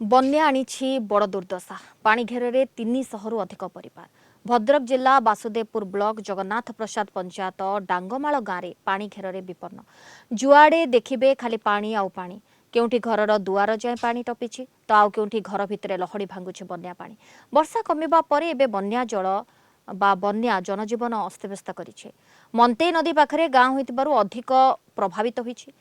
बन्या आनिछि बड़ दुर्दशा पानी घेरे 300 रु अधिक परिवार। भद्रक जिला बासुदेवपुर ब्लॉक जगन्नाथ प्रसाद पंचायत डांगमाल गाँव में पानी घेरे विपन्न। जुआड़े देखिबे खाली पानी आउ पानी। केउठी घरर दुआर जाए पानी टपिछि तो आउ केउठी घर भितरे लहड़ी भांगुछि बन्या पानी। वर्षा कमिबा परे एबे बन्या जल बा बन्या जनजीवन अस्तव्यस्त करिछि। मंतेई नदी पाखरे गाँव होइतिबारु अधिक प्रभावित होइछि।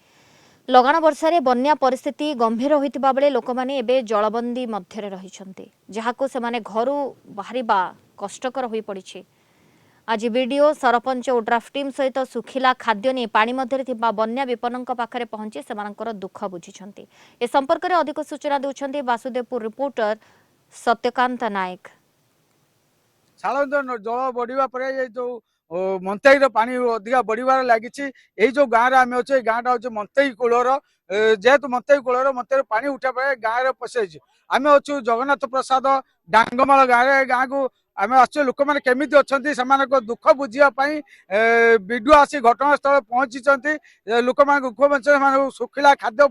लगाण वर्षारे बन्या परिस्थिति गंभीर होइतिबा बेले लोकमाने एबे जलबंदी मध्यरे रहिछन्ते, जहाको सेमाने घरु बाहरिबा कष्टकर होई पड़िछि। आज वीडियो सरपंच और ड्राफ्ट टीम सहित सुखिला खाद्य नहीं पानी मध्यरे थिबा बन्या विपन्नक पाखरे पहुंची सेमानकर दुख बुझिछन्ते। ए संपर्क में अधिक सूचना देउछन्ते बासुदेवपुर रिपोर्टर सत्यकांत नायक। साधारणतः जल बढ़िया पर जो मंतई पानी अधिका बढ़िबार लगी जो गाँव आम अच्छे गाँटा हूँ मंतई कूलर जेहेतु मंतई कूलर मंतई पानी उठा पाए गाँव पशि आम अच्छु जगन्नाथ प्रसाद डांगमाल गाँव गाँव को आम आसु लोक मैंने केमी अच्छा दुख बुझापी विडियो आसी घटनास्थल पहुंची लोक दुख बंचन सुखिला खाद्य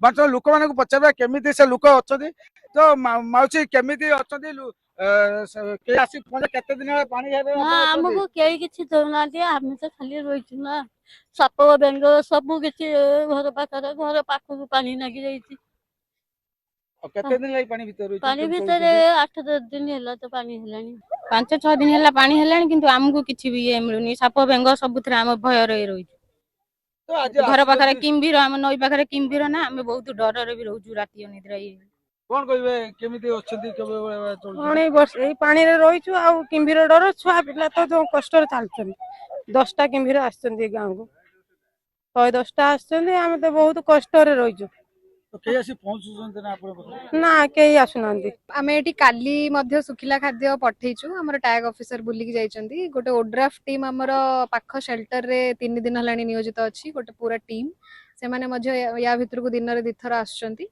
बंचन लोक मानक पचार केमी से लोक अच्छा तो माउसी केमी अच्छा केते दिन पानी हमको कई किसी दौना आम तो खाली रही ना साप बेंग सब किसी घर पाखर घर पाखक पानी लगी जाइए। केते दिन पानी भीतर पानी भीतर 8-10 दिन है तो पानी है 5-6 दिन है पानी है कि आमको किसी भी ये मिलूनी साप बेंग सब आम भय रही घर पाखे किम्भीर आम नई पाखे किम्भीर ना आम बहुत डर भी रोचु राति अनिद्रा कौन कहबे केमिति अछंती केबे कौन वर्ष ए पानी रे रहिछु आ किम्भीर डर छुआ पिला तो जो कष्ट चलछन 10टा किम्भीर आछन गाँव को 110टा आछन आम तो बहुत कष्ट रे रहिछु तो के आसी पहुंचुछन ना आपण ना के आसुनांदी आम एटी काली मध्य सुखिला खाद्य पठेइछु हमर टैग ऑफिसर बुलिक जाइछन्ती गोटे ओड्राफ टीम हमर पाख शेल्टर रे 3 दिन हलानी नियोजित अछि गोटे पूरा टीम से माने मध्य या भितर को दिन रे दिथर आछन्ती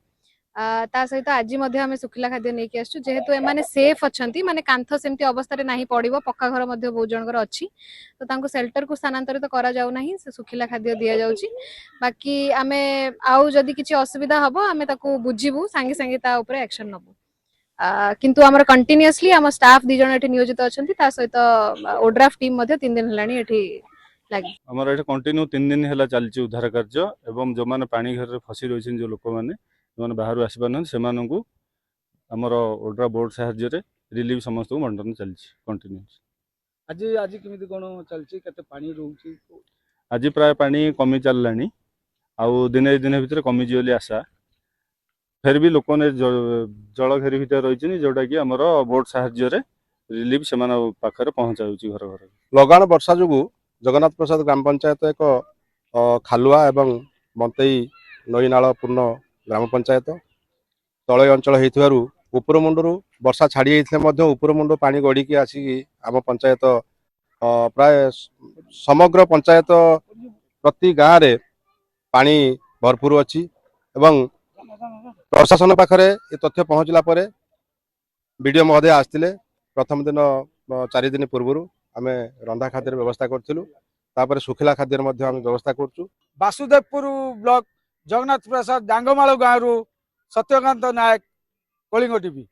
ता सहित आज आम सुखिला खाद्य नहीं कि आसु जेहेतु एमाने सेफ अच्छी माने कांथ सेमती अवस्था नहीं पड़ो पक्का घर बहुत जनकर अच्छी तो तांको शेल्टर को स्थानांतरित करा जाउ नाही से सुखिला खाद्य दिया जाउची बाकी आमे आउ जदि किछि असुविधा हबो आमे ताको बुझिबु संगे संगे ता ऊपर एक्शन नबु किंतु हमर कंटिन्यूअसली हम स्टाफ 2 जण एठी नियोजित अछंती ता सहित ओड्राफ टीम मध्ये 3 दिन हलानी एठी लागि हमर एठी कंटिन्यू 3 दिन हला चलची उद्धार कार्य एवं जो माने पानी घर रे फसी रहिछन जो लोक माने बाहर आसी पार आमर ओड्रा बोर्ड साहाय्य रिलीफ समस्त को बंटन चलछि कंटिन्यूस आज आज केमिति कोन चलछि केते पानी रहउछि आज प्राय पानी कमी चललानी आउ दिने दिन भितर कमी जियोली आशा फिर भी लोक ने जल घेरी भितर रही जोटा कि आमर बोर्ड साहाय्य रिलीफ से पाखे पहुँचाऊँ घर घर लगाण वर्षा जो जगन्नाथ प्रसाद ग्राम पंचायत एक खालुआ एवं मंतई नई नाल पूर्ण ग्राम पंचायत तलय अंचल होइथिबारु ऊपर मुंडरू वर्षा छाड़ी जाइथिले ऊपर मुंड पानी गड़िकी आसिकी आम पंचायत प्राय समग्र पंचायत प्रति गाँव रे पानी भरपूर अच्छी एवं प्रशासन पाखरे ये तथ्य पहुँचला परे वीडियो महोदय आसते प्रथम दिन 4 दिन पूर्व आम रंधा खाद्य व्यवस्था करूँ सुखिला खाद्य व्यवस्था करूँ। बासुदेवपुर ब्लॉक जगन्नाथ प्रसाद डांगमाल गाँव सत्यकांत नायक कलिंग टीवी।